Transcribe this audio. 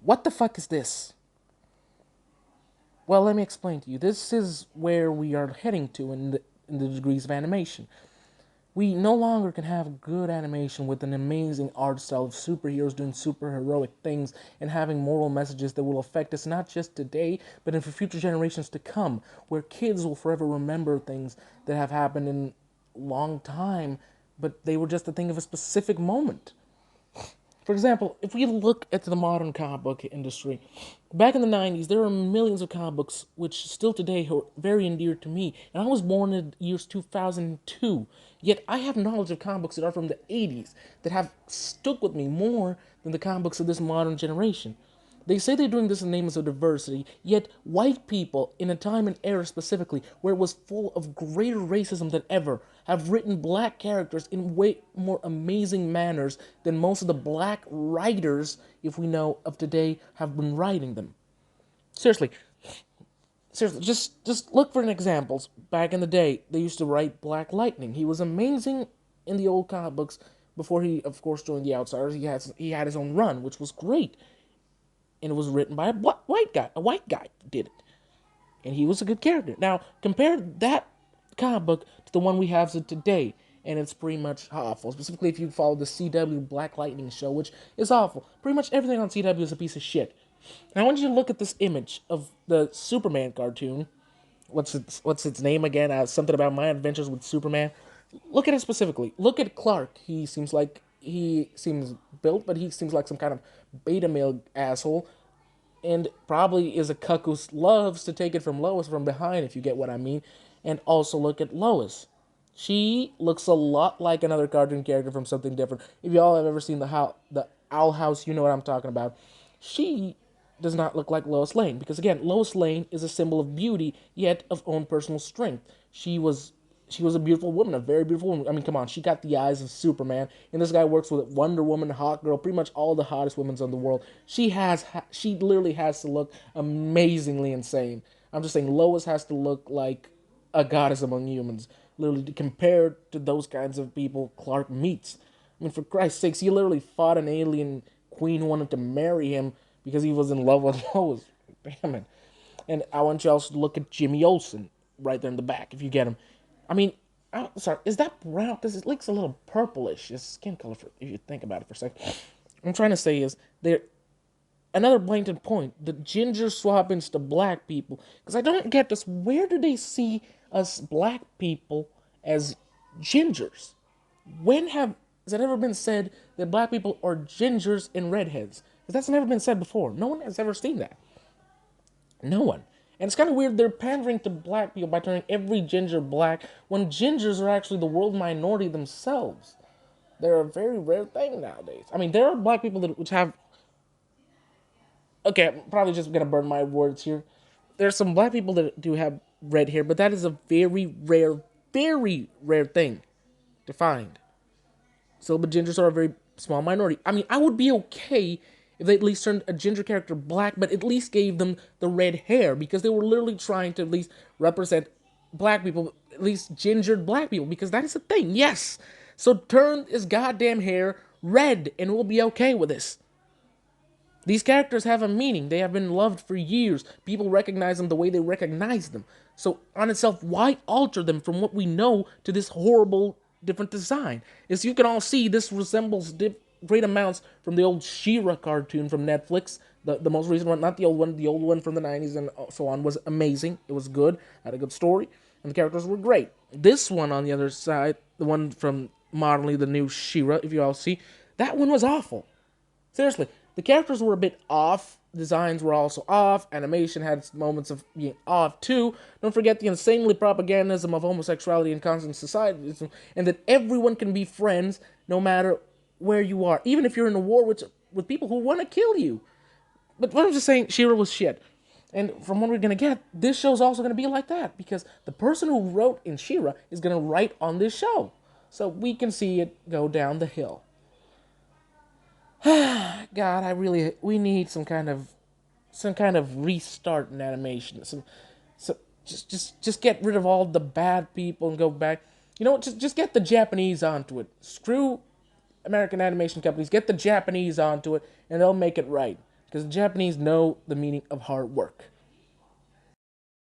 What the fuck is this? Well, let me explain to you. This is where we are heading to in the degrees of animation. We no longer can have good animation with an amazing art style of superheroes doing super heroic things and having moral messages that will affect us not just today, but in for future generations to come, where kids will forever remember things that have happened in a long time, but they were just a thing of a specific moment. For example, if we look at the modern comic book industry, back in the 90s, there are millions of comic books which still today are very endeared to me. And I was born in the years 2002, yet I have knowledge of comic books that are from the 80s that have stuck with me more than the comic books of this modern generation. They say they're doing this in the names of diversity, yet white people, in a time and era specifically, where it was full of greater racism than ever, have written black characters in way more amazing manners than most of the black writers, if we know of today, have been writing them. Seriously, seriously, just look for an examples. Back in the day, they used to write Black Lightning. He was amazing in the old comic books before he, of course, joined the Outsiders. He had his own run, which was great, and it was written by a white guy. A white guy did it, and he was a good character. Now compare that comic book to the one we have today, and it's pretty much awful. Specifically, if you follow the CW Black Lightning show, which is awful. Pretty much everything on CW is a piece of shit. And I want you to look at this image of the Superman cartoon. What's its name again? Something about my adventures with Superman. Look at it specifically. Look at Clark. He seems built, but he seems like some kind of beta male asshole, and probably is a cuck who loves to take it from Lois from behind, if you get what I mean. And also look at Lois. She looks a lot like another cartoon character from something different. If y'all have ever seen the Owl House, you know what I'm talking about. She does not look like Lois Lane because again, Lois Lane is a symbol of beauty, yet of own personal strength. She was a beautiful woman, a very beautiful woman. I mean, come on, she got the eyes of Superman, and this guy works with Wonder Woman, Hawk Girl, pretty much all the hottest women in the world. She literally has to look amazingly insane. I'm just saying, Lois has to look like a goddess among humans, literally compared to those kinds of people Clark meets. I mean, for Christ's sakes, he literally fought an alien queen who wanted to marry him because he was in love with Lois. Damn it. And I want you also to look at Jimmy Olsen right there in the back, if you get him. I mean, I'm sorry, is that brown? Because it looks a little purplish. His skin color, if you think about it for a second. What I'm trying to say is, there another blatant point, the ginger swappings to black people. Because I don't get this. Where do they see us black people as gingers? When has it ever been said that black people are gingers and redheads? Because that's never been said before. No one has ever seen that. No one. And it's kind of weird they're pandering to black people by turning every ginger black when gingers are actually the world minority themselves. They're a very rare thing nowadays. I mean, there are black people which have. Okay, I'm probably just gonna burn my words here. There's some black people that do have red hair, but that is a very rare thing to find. So, but gingers are a very small minority. I mean, I would be okay if they at least turned a ginger character black, but at least gave them the red hair because they were literally trying to at least represent black people, at least gingered black people, because that is a thing. Yes. So turn his goddamn hair red, and we'll be okay with this. These characters have a meaning. They have been loved for years. People recognize them the way they recognize them. So, on itself, why alter them from what we know to this horrible, different design? As you can all see, this resembles great amounts from the old She-Ra cartoon from Netflix. The most recent one, not the old one from the 90s and so on, was amazing. It was good, had a good story, and the characters were great. This one, on the other side, the one from modernly the new She-Ra, if you all see, that one was awful. Seriously, the characters were a bit off. Designs were also off. Animation had moments of being off too. Don't forget the insanely propagandism of homosexuality in constant society, and that everyone can be friends no matter where you are, even if you're in a war with people who want to kill you. But what I'm just saying, She-Ra was shit. And from what we're gonna get, this show's also gonna be like that because the person who wrote in She-Ra is gonna write on this show, so we can see it go down the hill. God, we need some kind of restart in animation. So just get rid of all the bad people and go back. You know what? Just get the Japanese onto it. Screw American animation companies. Get the Japanese onto it, and they'll make it right. because the Japanese know the meaning of hard work.